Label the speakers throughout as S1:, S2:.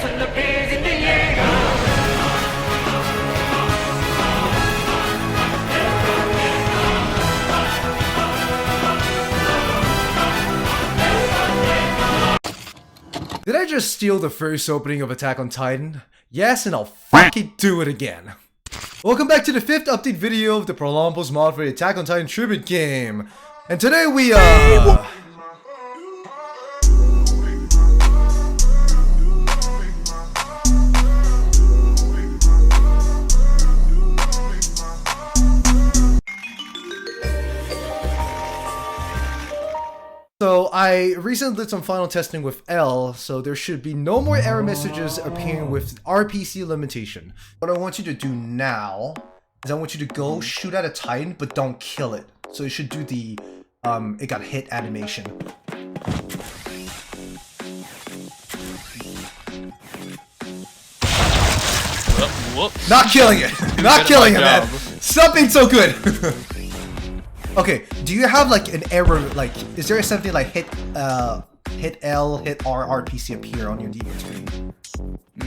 S1: and the beers in the air.
S2: Did I just steal the first opening of Attack on Titan? Yes, and I'll fucking do it again. Welcome back to the 5th update video of the Prolonpo's mod for the Attack on Titan tribute game. And today we, So I recently did some final testing with L, so there should be no more error messages appearing with RPC limitation. What I want you to do now is I want you to go shoot at a Titan, but don't kill it. So you should do the it got hit animation.
S3: Whoops.
S2: Not killing it! Not killing it, man! Stop being so good! Okay, do you have like an error, like, is there something like hit L, hit R, RPC appear on your default screen?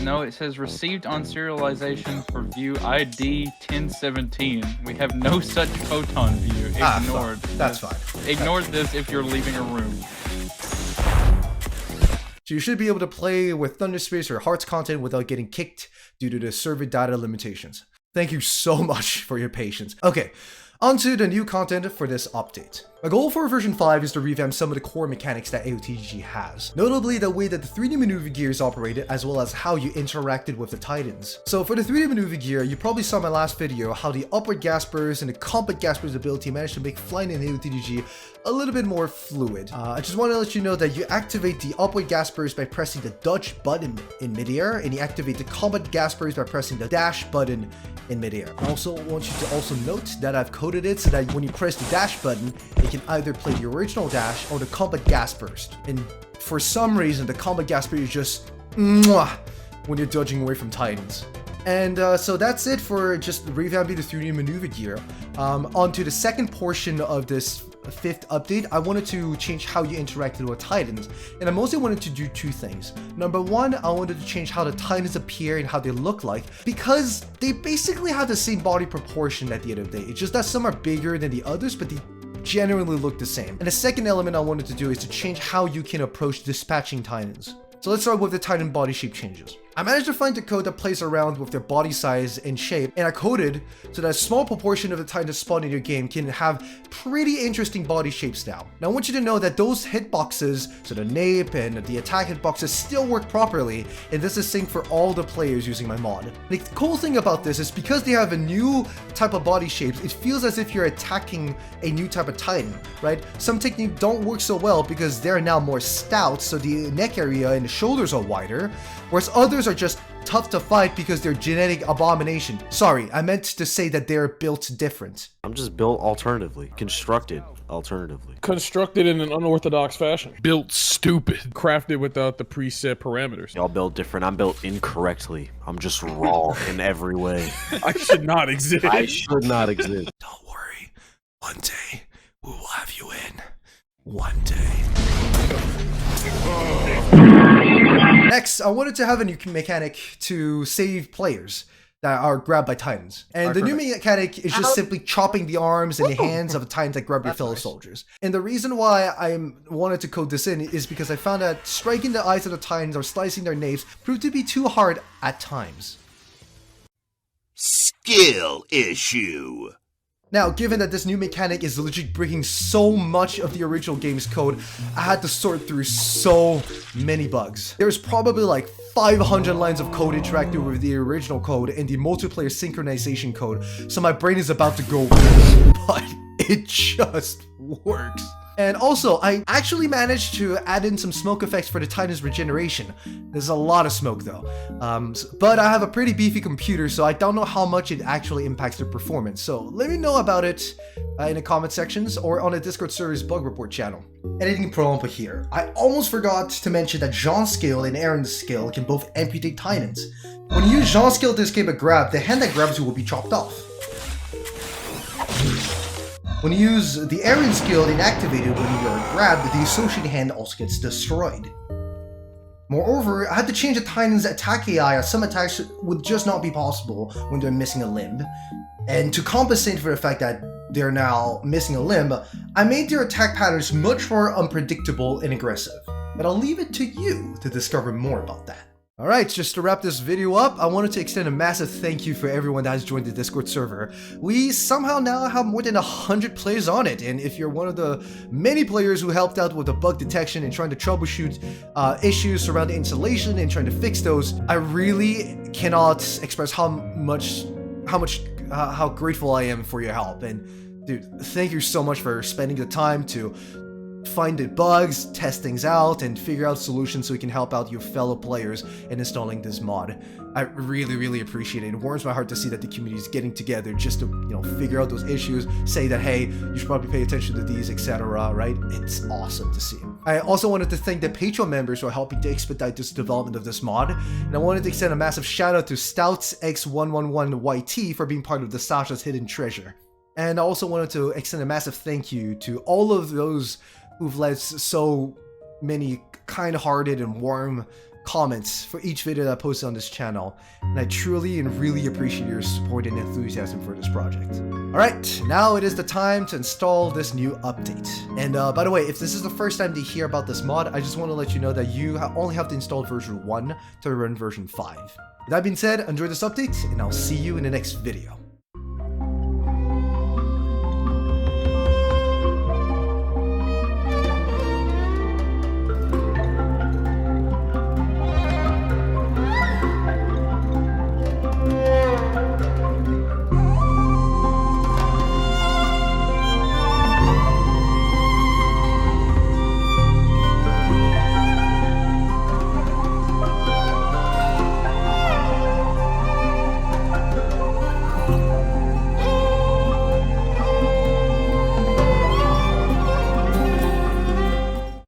S3: No, it says received on serialization for view ID 1017. We have no such photon view. Ignored.
S2: That's fine.
S3: Ignore this if you're leaving a room.
S2: So you should be able to play with Thunderspace or Hearts content without getting kicked due to the server data limitations. Thank you so much for your patience. Okay. Onto the new content for this update. My goal for version 5 is to revamp some of the core mechanics that AottgRC has, notably the way that the 3D maneuver gears operated as well as how you interacted with the Titans. So for the 3D maneuver gear, you probably saw in my last video how the upward gas burst and the combat gas burst ability managed to make flying in AottgRC a little bit more fluid. I just want to let you know that you activate the upward gas burst by pressing the dodge button in midair, and you activate the combat gas burst by pressing the dash button in midair. I also want you to also note that I've coded it so that when you press the dash button, it can either play the original dash or the combat gas burst. And for some reason, the combat gas burst is just mwah, when you're dodging away from Titans. And so that's it for just revamping the 3D maneuver gear. Onto the second portion of this 5th update, I wanted to change how you interacted with Titans, and I mostly wanted to do two things. Number one, I wanted to change how the Titans appear and how they look like, because they basically have the same body proportion at the end of the day. It's just that some are bigger than the others, but they generally look the same. And the second element I wanted to do is to change how you can approach dispatching Titans. So let's start with the Titan body shape changes. I managed to find the code that plays around with their body size and shape, and I coded so that a small proportion of the Titans spawned in your game can have pretty interesting body shapes now. Now I want you to know that those hitboxes, so the nape and the attack hitboxes, still work properly, and this is synced for all the players using my mod. The cool thing about this is because they have a new type of body shapes, it feels as if you're attacking a new type of Titan, right? Some techniques don't work so well because they're now more stout, so the neck area and the shoulders are wider, whereas others are just tough to fight because they're genetic abomination. Sorry, I meant to say that they're built different.
S4: I'm just built alternatively, constructed alternatively.
S5: Constructed in an unorthodox fashion.
S6: Built stupid.
S5: Crafted without the preset parameters.
S4: Y'all built different. I'm built incorrectly. I'm just raw in every way.
S5: I should not exist.
S4: I should not exist.
S2: Don't worry, one day we will have you in. One day. Next, I wanted to have a new mechanic to save players that are grabbed by Titans. And the new mechanic is just simply chopping the arms and the hands of the Titans that grab your fellow soldiers. And the reason why I wanted to code this in is because I found that striking the eyes of the Titans or slicing their napes proved to be too hard at times.
S7: Skill issue.
S2: Now, given that this new mechanic is legit breaking so much of the original game's code, I had to sort through so many bugs. There's probably like 500 lines of code interacting with the original code and the multiplayer synchronization code, so my brain is about to go, but it just works. And also, I actually managed to add in some smoke effects for the Titan's regeneration. There's a lot of smoke though. But I have a pretty beefy computer, so I don't know how much it actually impacts the performance. So let me know about it in the comment sections or on the Discord server's bug report channel. Editing Prolonpo here. I almost forgot to mention that Jean's skill and Eren's skill can both amputate Titans. When you use Jean's skill to escape a grab, the hand that grabs you will be chopped off. When you use the Eren skill inactivated when you are grabbed, the associated hand also gets destroyed. Moreover, I had to change the Titan's attack AI as some attacks would just not be possible when they're missing a limb. And to compensate for the fact that they're now missing a limb, I made their attack patterns much more unpredictable and aggressive. But I'll leave it to you to discover more about that. Alright, just to wrap this video up, I wanted to extend a massive thank you for everyone that has joined the Discord server. We somehow now have more than 100 players on it, and if you're one of the many players who helped out with the bug detection and trying to troubleshoot issues surrounding installation and trying to fix those, I really cannot express how grateful I am for your help. And dude, thank you so much for spending the time to find the bugs, test things out, and figure out solutions so we can help out your fellow players in installing this mod. I really appreciate it. It warms my heart to see that the community is getting together just to, figure out those issues, say that, hey, you should probably pay attention to these, etc., right? It's awesome to see. I also wanted to thank the Patreon members who are helping to expedite this development of this mod, and I wanted to extend a massive shout out to StoutsX111YT for being part of the Sasha's Hidden Treasure. And I also wanted to extend a massive thank you to all of those who've left so many kind-hearted and warm comments for each video that I posted on this channel, and I truly and really appreciate your support and enthusiasm for this project. Alright, now it is the time to install this new update. And by the way, if this is the first time to hear about this mod, I just want to let you know that you only have to install version 1 to run version 5. With that being said, enjoy this update, and I'll see you in the next video.